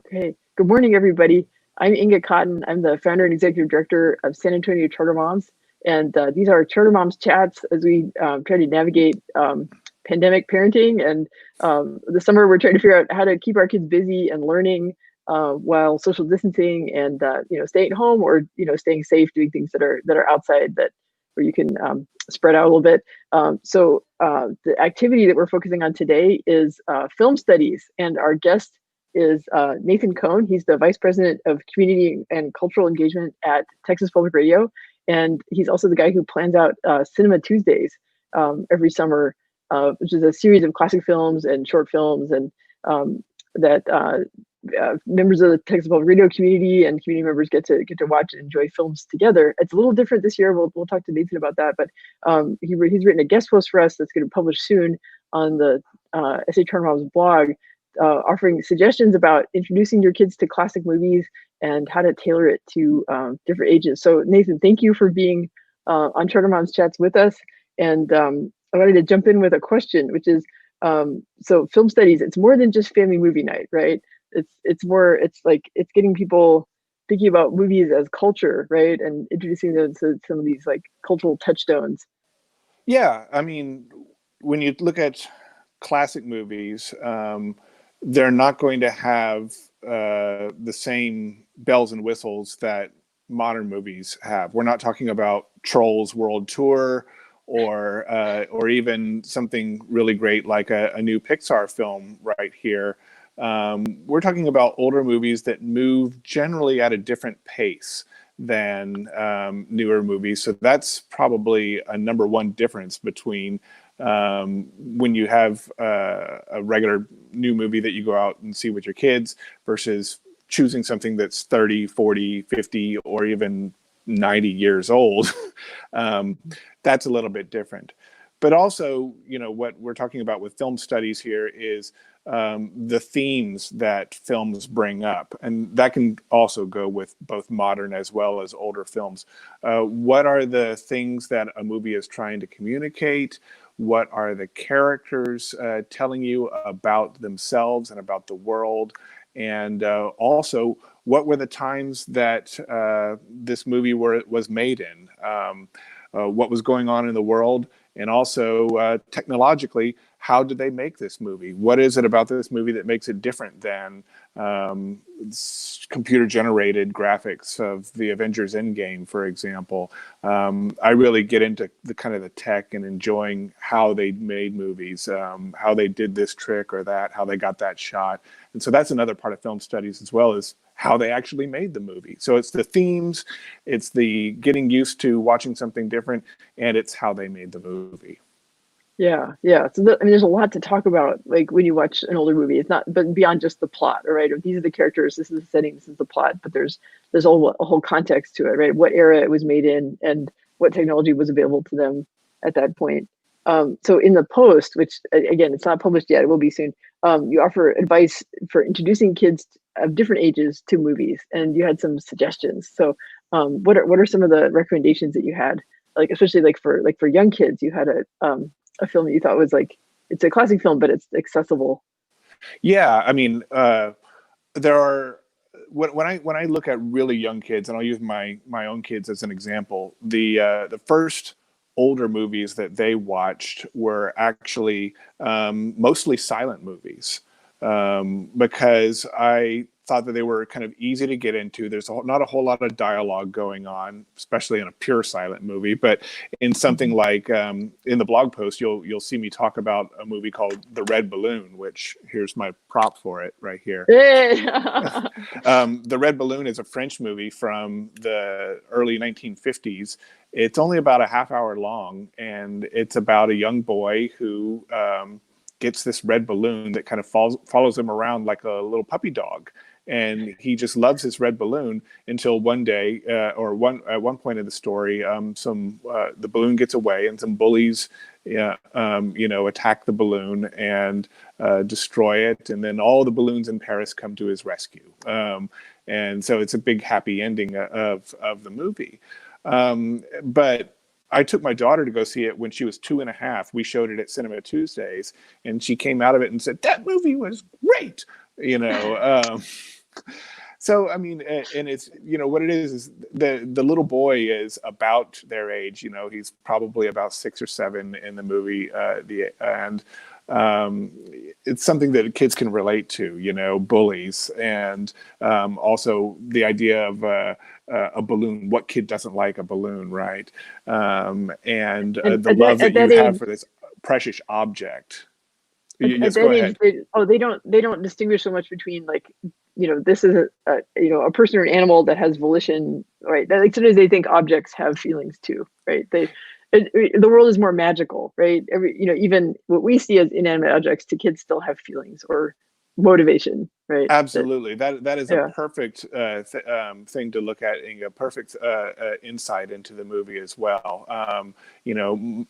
Okay. Good morning, everybody. I'm Inga Cotton. I'm the founder and executive director of San Antonio Charter Moms. And these are Charter Moms chats as we try to navigate pandemic parenting. And this summer, we're trying to figure out how to keep our kids busy and learning while social distancing and staying at home or staying safe, doing things that are outside that where you can spread out a little bit. The activity that we're focusing on today is film studies, and our guest is Nathan Cohn. He's the Vice President of Community and Cultural Engagement at Texas Public Radio. And he's also the guy who plans out Cinema Tuesdays every summer, which is a series of classic films and short films and that members of the Texas Public Radio community and community members get to watch and enjoy films together. It's a little different this year. We'll talk to Nathan about that, but he's written a guest post for us that's going to publish soon on the SA Charter Moms blog, offering suggestions about introducing your kids to classic movies and how to tailor it to different ages. So Nathan, thank you for being on Charter Moms Chats with us. And I wanted to jump in with a question, which is, so film studies, it's more than just family movie night, right? It's getting people thinking about movies as culture, right? And introducing them to some of these like cultural touchstones. Yeah, I mean, when you look at classic movies, they're not going to have the same bells and whistles that modern movies have. We're not talking about Trolls World Tour or even something really great like a new Pixar film right here. We're talking about older movies that move generally at a different pace than newer movies. So that's probably a number one difference between when you have a regular new movie that you go out and see with your kids versus choosing something that's 30, 40, 50, or even 90 years old. That's a little bit different. But also, what we're talking about with film studies here is the themes that films bring up. And that can also go with both modern as well as older films. What are the things that a movie is trying to communicate? What are the characters telling you about themselves and about the world? And also, what were the times that this movie was made in? What was going on in the world? And also, technologically, how did they make this movie? What is it about this movie that makes it different than computer-generated graphics of the Avengers Endgame, for example? I really get into the tech and enjoying how they made movies, how they did this trick or that, how they got that shot. And so that's another part of film studies as well, is how they actually made the movie. So it's the themes, it's the getting used to watching something different, and it's how they made the movie. Yeah. So there's a lot to talk about, like when you watch an older movie. It's not, but beyond just the plot, right? These are the characters, this is the setting, this is the plot. But there's a whole context to it, right? What era it was made in, and what technology was available to them at that point. So in the post, which again, it's not published yet, it will be soon. You offer advice for introducing kids of different ages to movies, and you had some suggestions. So what are some of the recommendations that you had? Like especially like for young kids, you had a film that you thought was like, it's a classic film, but it's accessible. Yeah, I mean, there are when I look at really young kids, and I'll use my own kids as an example. The first older movies that they watched were actually mostly silent movies, because I thought that they were kind of easy to get into. There's not a whole lot of dialogue going on, especially in a pure silent movie. But in something like in the blog post, you'll see me talk about a movie called The Red Balloon, which here's my prop for it right here. The Red Balloon is a French movie from the early 1950s. It's only about a half hour long, and it's about a young boy who gets this red balloon that kind of follows him around like a little puppy dog. And he just loves his red balloon until one day, at one point in the story, the balloon gets away, and some bullies, attack the balloon and destroy it, and then all the balloons in Paris come to his rescue. And so it's a big happy ending of the movie. But I took my daughter to go see it when she was 2.5. We showed it at Cinema Tuesdays, and she came out of it and said, "That movie was great." So I mean, and it's, what it is the little boy is about their age. He's probably about 6 or 7 in the movie. And um, it's something that kids can relate to. Bullies, and also the idea of a balloon. What kid doesn't like a balloon, right? And And the love at that you that have age, for this precious object. at Yes, go that age, ahead. they don't distinguish so much between, like, this is a person or an animal that has volition, right? That, like, sometimes they think objects have feelings too, right? The world is more magical, right? Even what we see as inanimate objects to kids still have feelings or motivation, right? That Absolutely, that is a Yeah, perfect thing to look at, and a perfect insight into the movie as well.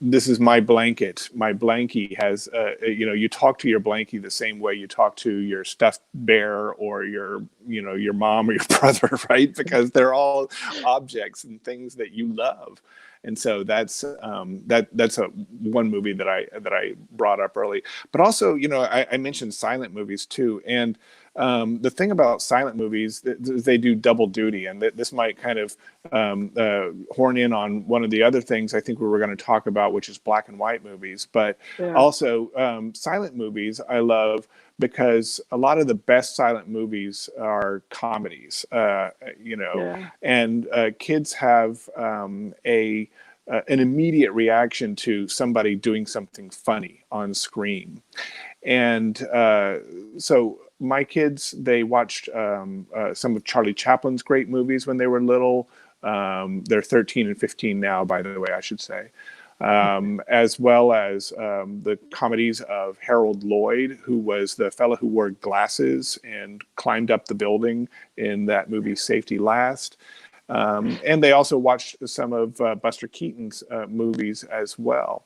This is my blanket. My blankie has, you talk to your blankie the same way you talk to your stuffed bear or your mom or your brother, right? Because they're all objects and things that you love. And so that's a one movie that I brought up early. But also, I mentioned silent movies too, and the thing about silent movies, they do double duty, and this might kind of horn in on one of the other things I think we were going to talk about, which is black and white movies. But yeah, also, silent movies I love because a lot of the best silent movies are comedies, yeah, and kids have an immediate reaction to somebody doing something funny on screen. And so my kids, they watched some of Charlie Chaplin's great movies when they were little. They're 13 and 15 now, by the way, I should say. As well as the comedies of Harold Lloyd, who was the fellow who wore glasses and climbed up the building in that movie Safety Last. And they also watched some of Buster Keaton's movies as well.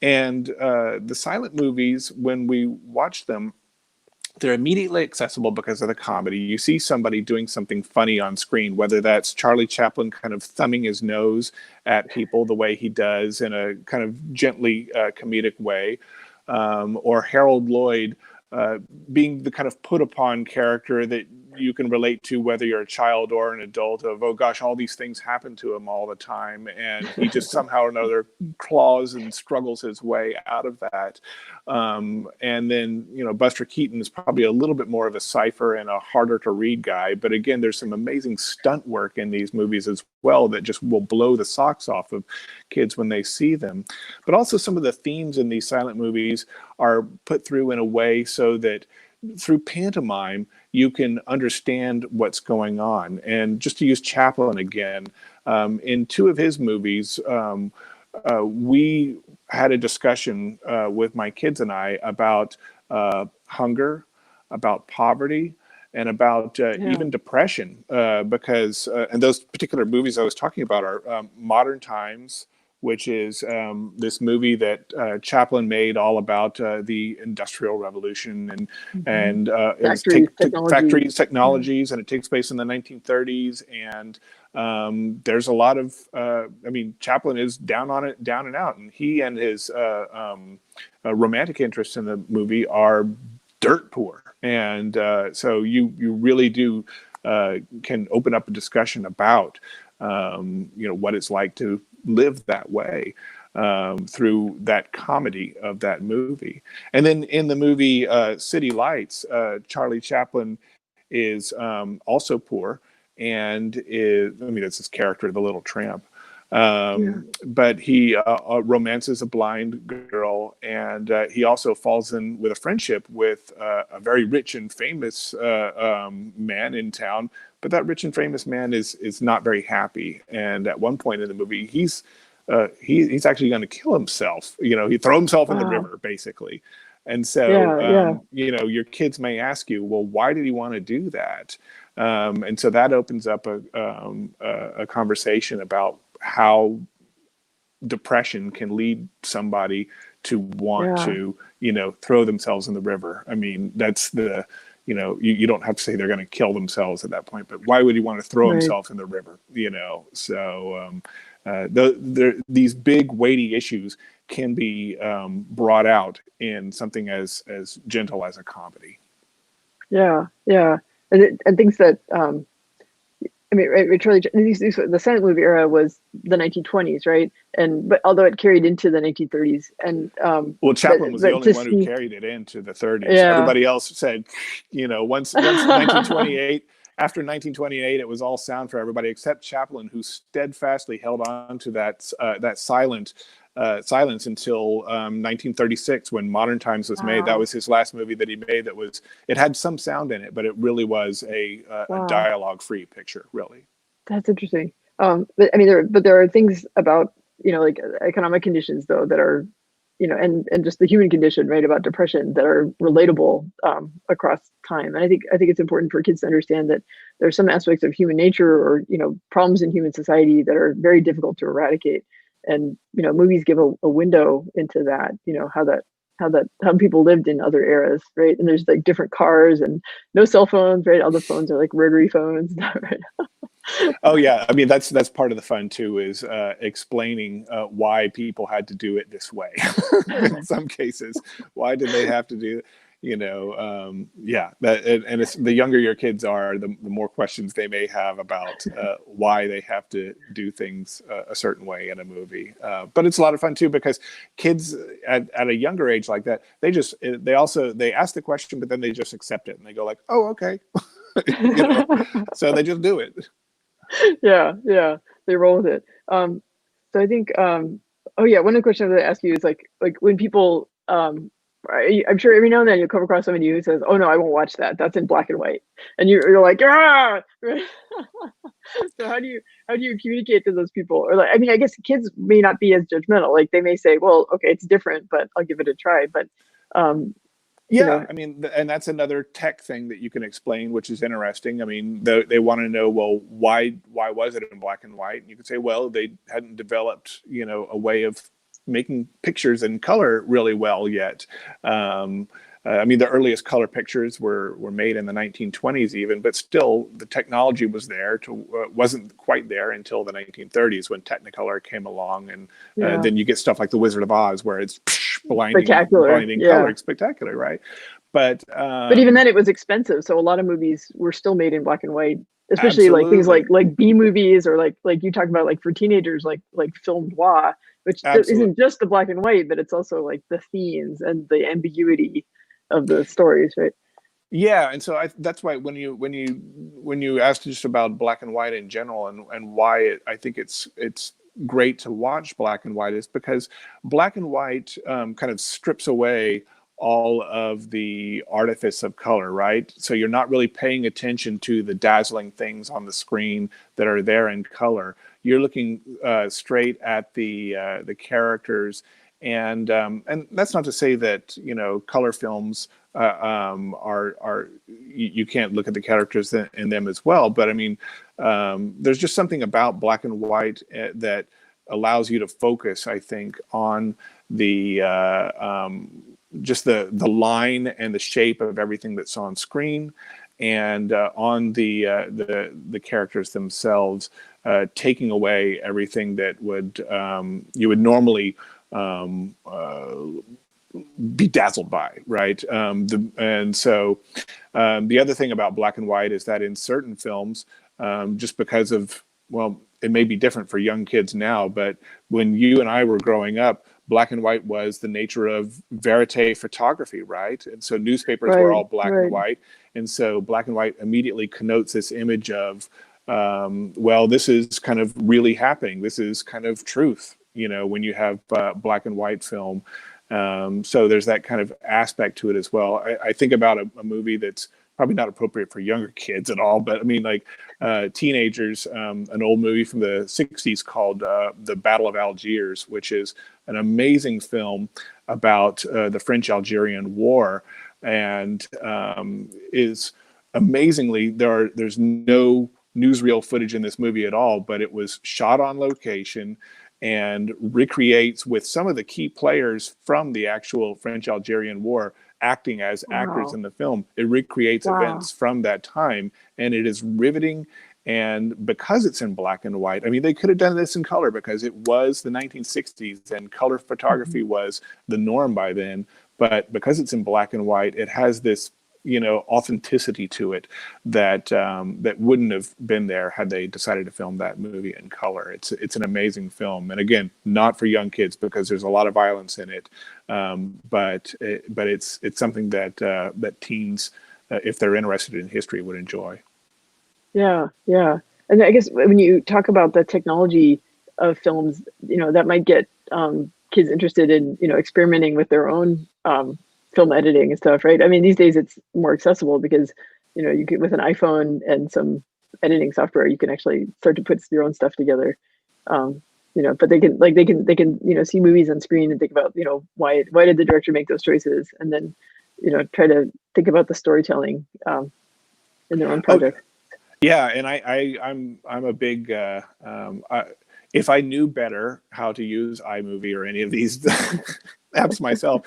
And the silent movies, when we watch them, they're immediately accessible because of the comedy. You see somebody doing something funny on screen, whether that's Charlie Chaplin kind of thumbing his nose at people the way he does in a kind of gently comedic way, or Harold Lloyd being the kind of put upon character that you can relate to, whether you're a child or an adult, of, oh gosh, all these things happen to him all the time, and he just somehow or another claws and struggles his way out of that. And then, Buster Keaton is probably a little bit more of a cipher and a harder to read guy, but again, there's some amazing stunt work in these movies as well that just will blow the socks off of kids when they see them. But also, some of the themes in these silent movies are put through in a way so that through pantomime you can understand what's going on. And just to use Chaplin again, in 2 of his movies, we had a discussion with my kids and I about hunger, about poverty, and about yeah, even depression, because and those particular movies I was talking about are Modern Times, which is this movie that Chaplin made all about the Industrial Revolution, and hmm and it's factories, technology. factories, Yeah. technologies, and it takes place in the 1930s. And there's a lot of, I mean, Chaplin is down on it, down and out, and he and his romantic interests in the movie are dirt poor, and so you really do can open up a discussion about what it's like to live that way through that comedy of that movie. And then in the movie City Lights, Charlie Chaplin is also poor, and I mean, it's his character, the little tramp. Yeah. But he romances a blind girl, and he also falls in with a friendship with a very rich and famous man in town. But that rich and famous man is not very happy, and at one point in the movie, he's actually going to kill himself. He throw himself in the Wow. river, basically. And so, Yeah, yeah, your kids may ask you, well, why did he want to do that? And so that opens up a conversation about how depression can lead somebody to want yeah. to, throw themselves in the river. I mean, that's you don't have to say they're going to kill themselves at that point, but why would he want to throw Right. himself in the river? So these big weighty issues can be brought out in something as gentle as a comedy. Yeah, yeah. and things that I mean, it really the silent movie era was the 1920s, right? And but although it carried into the 1930s, and Well, Chaplin was the but only to one who see, carried it into the 30s. yeah, Everybody else said, once 1928, after 1928, it was all sound for everybody except Chaplin, who steadfastly held on to that silence until 1936 when Modern Times was made. That wow, was his last movie that he made. It had some sound in it, but it really was a wow, dialogue-free picture, really. that's interesting. But I mean, there are things about like economic conditions though that are and just the human condition, right, about depression that are relatable across time. And I think it's important for kids to understand that there are some aspects of human nature or problems in human society that are very difficult to eradicate. And movies give a window into that. How people lived in other eras, right? And there's like different cars and no cell phones, right? All the phones are like rotary phones, right? Oh yeah, I mean that's part of the fun too, is explaining why people had to do it this way. In some cases, why did they have to do? Yeah. And it's, the younger your kids are, the more questions they may have about why they have to do things a certain way in a movie. But it's a lot of fun too, because kids at a younger age like that, they ask the question, but then they just accept it and they go like, oh, okay. you know, so they just do it. Yeah, they roll with it. So I think, oh yeah, one of the questions I was gonna ask you is like when people, I'm sure every now and then you'll come across somebody who says, "Oh no, I won't watch that. That's in black and white," and you're like, "Ah!" So how do you communicate to those people? Or like, I mean, I guess kids may not be as judgmental. Like they may say, "Well, okay, it's different, but I'll give it a try." But um, you Yeah, know, I mean, and that's another tech thing that you can explain, which is interesting. I mean, they want to know, well, why was it in black and white? And you could say, well, they hadn't developed, a way of making pictures in color really well yet. Um, I mean, the earliest color pictures were made in the 1920s, even, but still, the technology was there to wasn't quite there until the 1930s when Technicolor came along, and yeah, then you get stuff like The Wizard of Oz, where it's spectacular. blinding color, Yeah. it's spectacular, right? But But even then, it was expensive, so a lot of movies were still made in black and white, especially like things absolutely, like B movies or like you talk about like for teenagers like film noir, which absolutely. isn't just the black and white, but it's also like the themes and the ambiguity of the stories, right? Yeah, and so that's why when you asked just about black and white in general, and why I think it's great to watch black and white, is because black and white kind of strips away all of the artifice of color, right? So you're not really paying attention to the dazzling things on the screen that are there in color. You're looking straight at the characters, and that's not to say that color films are you can't look at the characters in them as well. But I mean, there's just something about black and white that allows you to focus, I think, on the just the line and the shape of everything that's on screen, and on the characters themselves, taking away everything that would you would normally um, uh, be dazzled by, right? And so the other thing about black and white is that in certain films, just because of, well, it may be different for young kids now, but when you and I were growing up, black and white was the nature of verite photography, right? And so newspapers were Right, all black and right. white. And so black and white immediately connotes this image of, well, this is kind of really happening. This is kind of truth, when you have black and white film. So there's that kind of aspect to it as well. I think about a movie that's probably not appropriate for younger kids at all, but I mean, like teenagers, an old movie from the 60s called The Battle of Algiers, which is an amazing film about the French Algerian War, and is amazingly, there's no newsreel footage in this movie at all, but it was shot on location and recreates with some of the key players from the actual French Algerian War acting as actors Wow, in the film. It recreates wow. events from that time, and it is riveting. And because it's in black and white, I mean, they could have done this in color because it was the 1960s and color Mhm. photography was the norm by then. But because it's in black and white, it has this authenticity to it that wouldn't have been there had they decided to film that movie in color. It's an amazing film, and again, not for young kids because there's a lot of violence in it, but it's something that teens, if they're interested in history, would enjoy. Yeah, yeah. And I guess when you talk about the technology of films, that might get kids interested in, experimenting with their own film editing and stuff, right? I mean, these days it's more accessible because, you can, with an iPhone and some editing software, you can actually start to put your own stuff together. But they can, see movies on screen and think about, why did the director make those choices? And then, try to think about the storytelling in their own Oh, project. yeah, and I'm a big if I knew better how to use iMovie or any of these apps myself,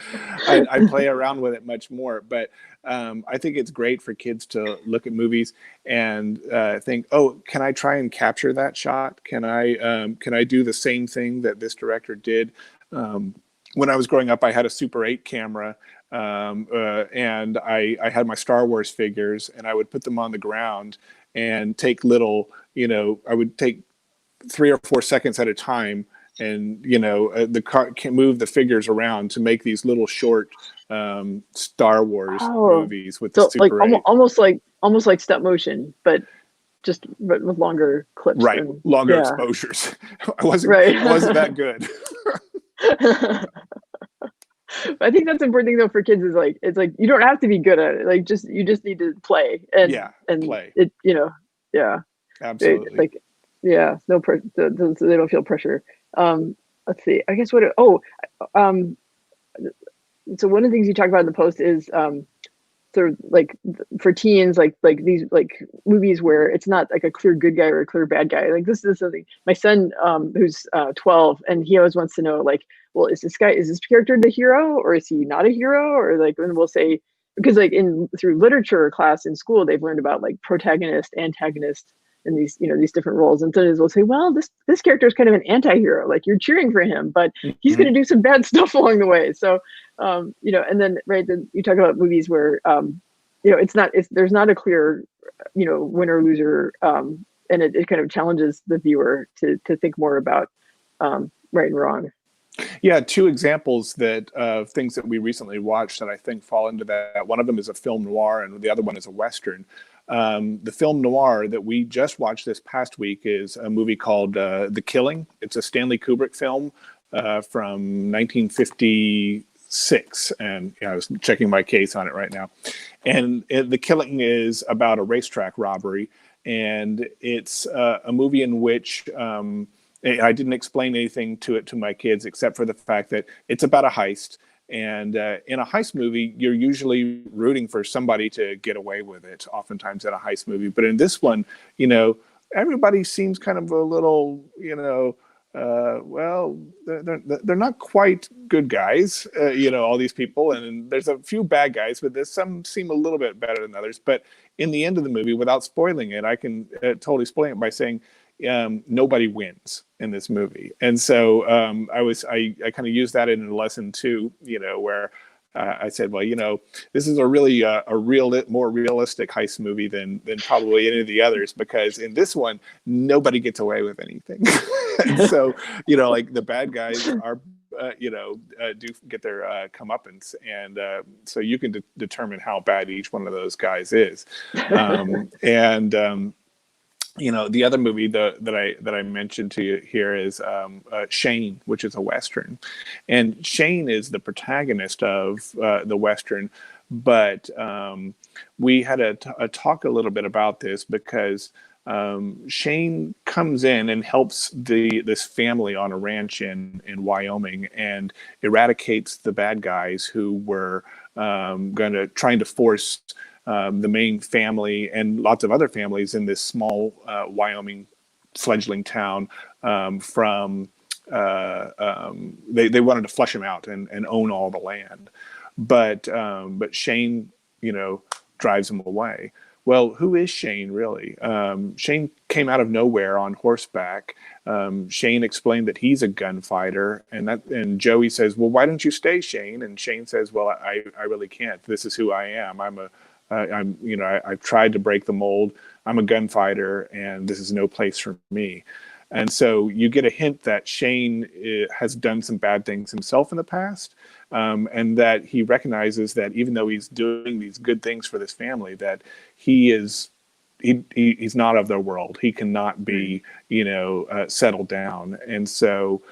I'd play around with it much more. But I think it's great for kids to look at movies and think, oh, can I try and capture that shot? Can I do the same thing that this director did? When I was growing up, I had a Super 8 camera, and I had my Star Wars figures, and I would put them on the ground and take little, I would take 3 or 4 seconds at a time, and the car can move the figures around to make these little short Star Wars Oh, movies with the so like Super 8. almost like stop motion, but with longer clips Right, than longer yeah, exposures. I wasn't right. that good. I think that's important thing though for kids is like it's like you don't have to be good at it. Like you just need to play Yeah, and play. it yeah. Absolutely. Like yeah, no pressure so they don't feel pressure. Let's see. I guess um so one of the things you talk about in the post is sort of like for teens like these like movies where it's not like a clear good guy or a clear bad guy. Like this is something my son who's 12 and he always wants to know like, well, is this character the hero or is he not a hero? Or like when we'll say because like in through literature class in school they've learned about like protagonist, antagonist, and these these different roles. And sometimes we'll say, well, this character is kind of an anti-hero, like you're cheering for him, but he's going Mhm. to do some bad stuff along the way. So and then right then you talk about movies where there's not a clear winner loser, and it kind of challenges the viewer to think more about right and wrong. Yeah, two examples that of things that we recently watched that I think fall into that. One of them is a film noir, and the other one is a western. The film noir that we just watched this past week is a movie called The Killing. It's a Stanley Kubrick film from 1956, and I was checking my case on it right now. And The Killing is about a racetrack robbery, and it's a movie in which I didn't explain anything to it to my kids except for the fact that it's about a heist. And in a heist movie, you're usually rooting for somebody to get away with it, oftentimes in a heist movie. But in this one, everybody seems kind of a little, well, they're not quite good guys, all these people. And there's a few bad guys, but there's some seem a little bit better than others. But in the end of the movie, without spoiling it, I can totally spoil it by saying, nobody wins in this movie. And so I kind of used that in a lesson too, where I said, well, this is a really more realistic heist movie than probably any of the others, because in this one nobody gets away with anything. And so like the bad guys are do get their comeuppance, and so you can determine how bad each one of those guys is. And the other movie that I mentioned to you here is Shane, which is a Western. And Shane is the protagonist of the Western. But we had a talk a little bit about this because Shane comes in and helps this family on a ranch in Wyoming and eradicates the bad guys who were trying to force the main family and lots of other families in this small Wyoming fledgling town from they wanted to flush him out and own all the land, but Shane drives him away. Well, who is Shane really? Shane came out of nowhere on horseback. Shane explained that he's a gunfighter, and Joey says, "Well, why don't you stay, Shane?" And Shane says, "Well, I really can't. This is who I am. I'm I've tried to break the mold. I'm a gunfighter, and this is no place for me. And so you get a hint that Shane has done some bad things himself in the past, and that he recognizes that even though he's doing these good things for this family, that he is he's not of their world. He cannot be, settled down. And so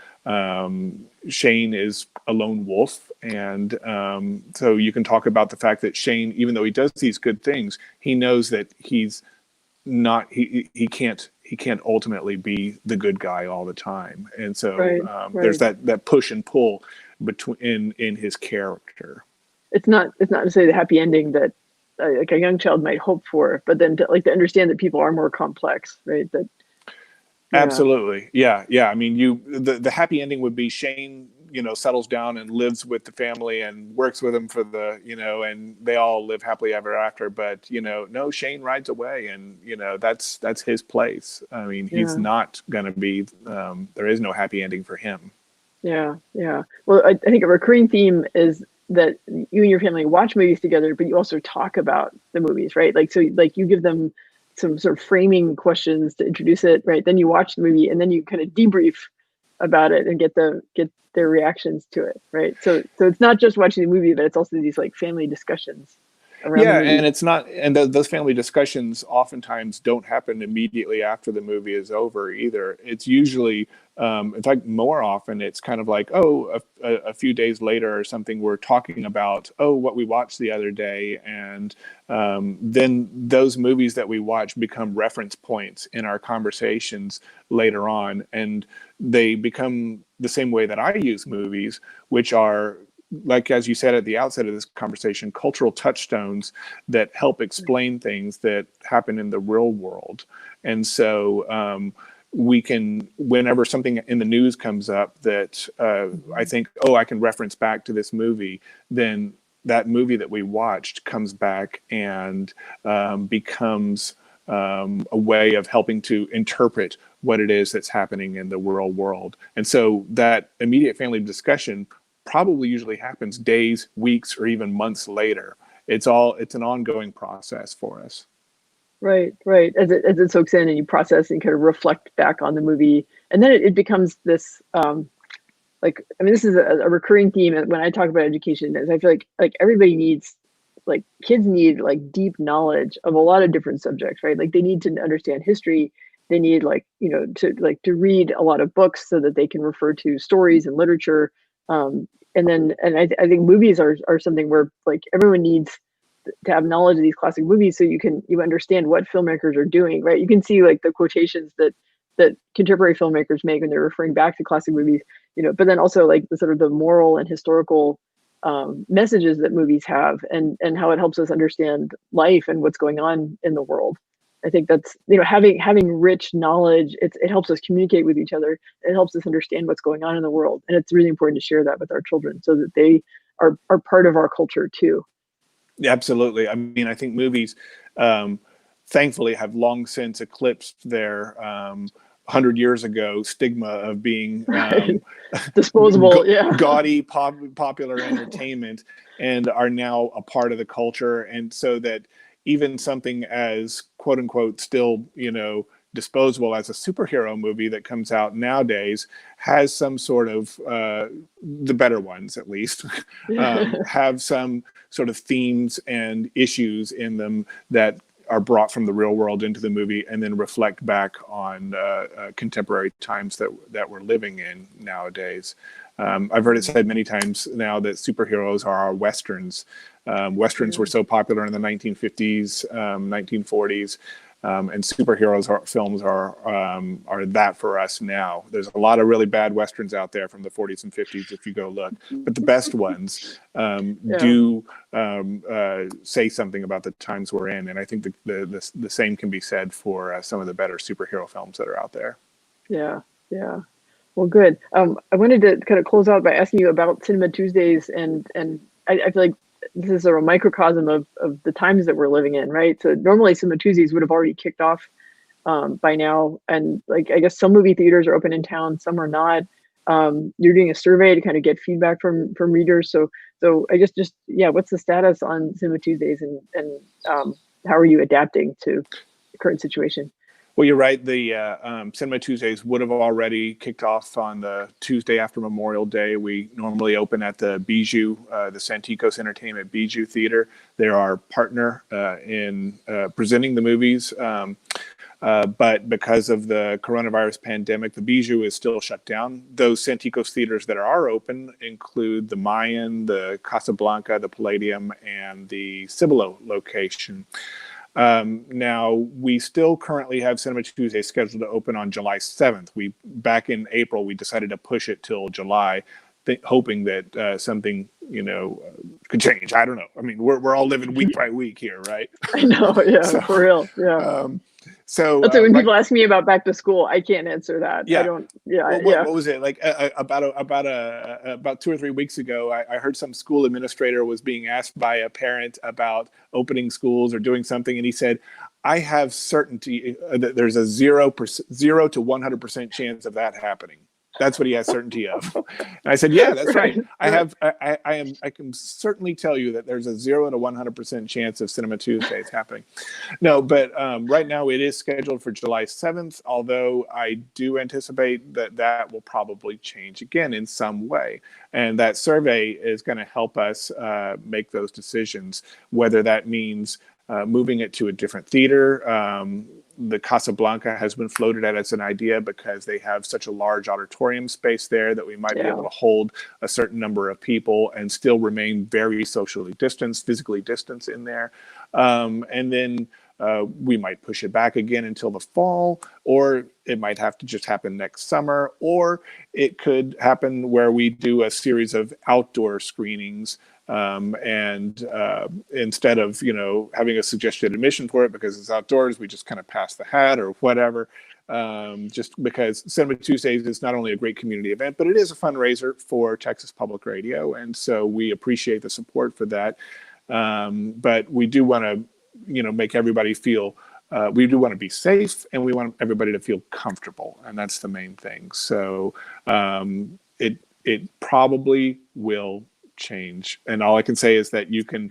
Shane is a lone wolf. And so you can talk about the fact that Shane, even though he does these good things, he knows that he's not, he can't ultimately be the good guy all the time. And so Right. there's that push and pull between in his character. It's not necessarily the happy ending that like a young child might hope for, but then to understand that people are more complex, right? That yeah, Absolutely. Yeah. Yeah. I mean, the happy ending would be Shane, settles down and lives with the family and works with them for and they all live happily ever after. But, no, Shane rides away, and, that's his place. I mean, he's yeah, not going to be, there is no happy ending for him. yeah. Well, I think a recurring theme is that you and your family watch movies together, but you also talk about the movies, right? Like, so like you give them some sort of framing questions to introduce it, right? Then you watch the movie and then you kind of debrief about it and get their reactions to it, right? So it's not just watching the movie, but it's also these like family discussions around the Yeah, and movie. it's not, and those family discussions oftentimes don't happen immediately after the movie is over either. It's usually, in fact, more often it's kind of like, oh, a few days later or something, we're talking about, oh, what we watched the other day, and then those movies that we watch become reference points in our conversations later on, and they become the same way that I use movies, which are, like as you said at the outset of this conversation, cultural touchstones that help explain things that happen in the real world. And so we can, whenever something in the news comes up that I think, oh, I can reference back to this movie, then that movie that we watched comes back and becomes a way of helping to interpret what it is that's happening in the real world. And so that immediate family discussion probably usually happens days, weeks, or even months later. It's an ongoing process for us. Right. As it soaks in and you process and kind of reflect back on the movie, and then it becomes this like, I mean, this is a recurring theme when I talk about education. Is I feel like everybody needs, like kids need like deep knowledge of a lot of different subjects, right? Like they need to understand history. They need to read a lot of books so that they can refer to stories and literature. And I think movies are something where like everyone needs to have knowledge of these classic movies so you understand what filmmakers are doing, right? You can see like the quotations that contemporary filmmakers make when they're referring back to classic movies, but then also like the sort of the moral and historical messages that movies have, and how it helps us understand life and what's going on in the world. I think that's, having rich knowledge, it helps us communicate with each other. It helps us understand what's going on in the world, and it's really important to share that with our children so that they are part of our culture too. Absolutely. I mean, I think movies, um, thankfully, have long since eclipsed their 100 years ago stigma of being Right. Disposable, yeah. gaudy, popular entertainment, and are now a part of the culture. And so that even something as quote unquote still, disposable as a superhero movie that comes out nowadays has some sort of the better ones at least Yeah. have some sort of themes and issues in them that are brought from the real world into the movie and then reflect back on contemporary times that we're living in nowadays. I've heard it said many times now that superheroes are our westerns. Westerns were so popular in the 1950s, 1940s, and films are that for us now. There's a lot of really bad westerns out there from the 40s and 50s if you go look, but the best ones Yeah. do say something about the times we're in, and I think the same can be said for some of the better superhero films that are out there. Yeah. Well, good. I wanted to kind of close out by asking you about Cinema Tuesdays, and I feel like this is sort of a microcosm of the times that we're living in, right? So normally Cinema Tuesdays would have already kicked off by now, and like I guess some movie theaters are open in town, some are not. You're doing a survey to kind of get feedback from readers. So So I just yeah, what's the status on Cinema Tuesdays, and how are you adapting to the current situation? Well, you're right. The Cinema Tuesdays would have already kicked off on the Tuesday after Memorial Day. We normally open at the Bijou, the Santikos Entertainment Bijou Theater. They're our partner in presenting the movies. But because of the coronavirus pandemic, the Bijou is still shut down. Those Santikos theaters that are open include the Mayan, the Casablanca, the Palladium, and the Cibolo location. Now, we still currently have Cinema Tuesday scheduled to open on July 7th. Back in April, we decided to push it till July, hoping that something, could change. I don't know. I mean, we're all living week by week here, right? I know, yeah, So, for real, yeah. So That's when people ask me about back to school, I can't answer that. Yeah. I don't. Yeah, Well, yeah. what was it like? About 2 or 3 weeks ago, I heard some school administrator was being asked by a parent about opening schools or doing something, and he said, "I have certainty that there's a 0 to 100% chance of that happening." That's what he has certainty of. And I said, "Yeah, that's right. I can certainly tell you that there's a 0 to 100% chance of Cinema Tuesdays happening." No, but right now it is scheduled for July 7th, although I do anticipate that will probably change again in some way. And that survey is going to help us make those decisions, whether that means moving it to a different theater. The Casablanca has been floated at as an idea because they have such a large auditorium space there that we might be able to hold a certain number of people and still remain very socially distanced, physically distanced in there. And then we might push it back again until the fall, or it might have to just happen next summer, or it could happen where we do a series of outdoor screenings. And instead of, having a suggested admission for it because it's outdoors, we just kind of pass the hat or whatever. Just because Cinema Tuesdays is not only a great community event, but it is a fundraiser for Texas Public Radio. And so we appreciate the support for that. But we do want to, make everybody feel, we do want to be safe, and we want everybody to feel comfortable. And that's the main thing. So it probably will change. And all I can say is that you can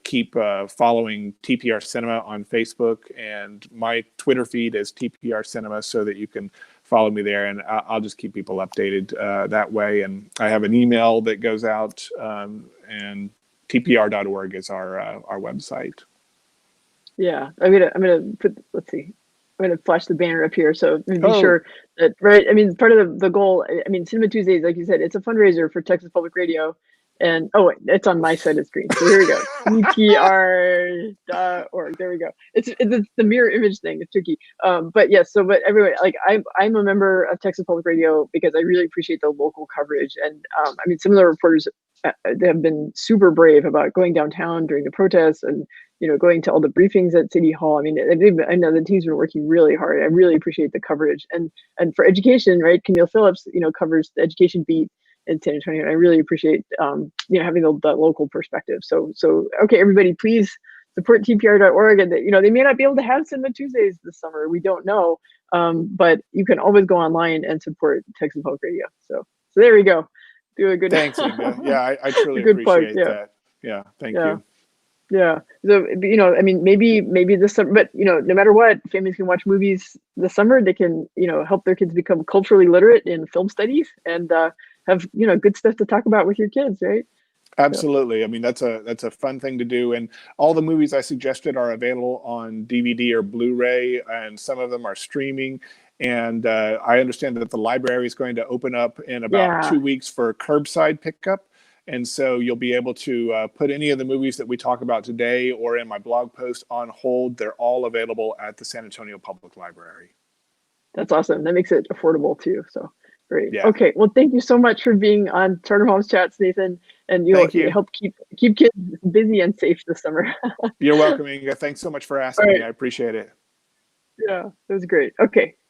keep following TPR Cinema on Facebook, and my Twitter feed is TPR Cinema, so that you can follow me there, and I'll just keep people updated that way. And I have an email that goes out, and tpr.org is our website. Yeah, I'm gonna put. Let's see. I'm gonna flash the banner up here, so be sure that, right. I mean, part of the goal. I mean, Cinema Tuesdays, like you said, it's a fundraiser for Texas Public Radio, and it's on my side of the screen. So here we go. TPR.org. There we go. It's the mirror image thing. It's tricky. But yes. So, but everybody, like I'm a member of Texas Public Radio because I really appreciate the local coverage, and I mean, some of the reporters they have been super brave about going downtown during the protests, and going to all the briefings at City Hall. I mean, I know the team's been working really hard. I really appreciate the coverage, and for education, right? Camille Phillips, covers the education beat in San Antonio, and I really appreciate having the local perspective. So okay, everybody, please support TPR.org, and they may not be able to have Cinema Tuesdays this summer. We don't know, but you can always go online and support Texas Public Radio. So there we go. Do a good. Thanks, Inga. Yeah, I truly appreciate that. Yeah, thank you. Yeah. So, I mean, maybe this summer, but, no matter what, families can watch movies this summer. They can, help their kids become culturally literate in film studies, and have, good stuff to talk about with your kids, right? Absolutely. I mean, that's a fun thing to do. And all the movies I suggested are available on DVD or Blu-ray, and some of them are streaming. And I understand that the library is going to open up in about 2 weeks for curbside pickup. And so you'll be able to put any of the movies that we talk about today or in my blog post on hold. They're all available at the San Antonio Public Library. That's awesome. That makes it affordable too. So great. Yeah. Okay. Well, thank you so much for being on Charter Moms Chats, Nathan. And you'll help keep kids busy and safe this summer. You're welcome, Inga. Thanks so much for asking me. I appreciate it. Yeah, it was great. Okay.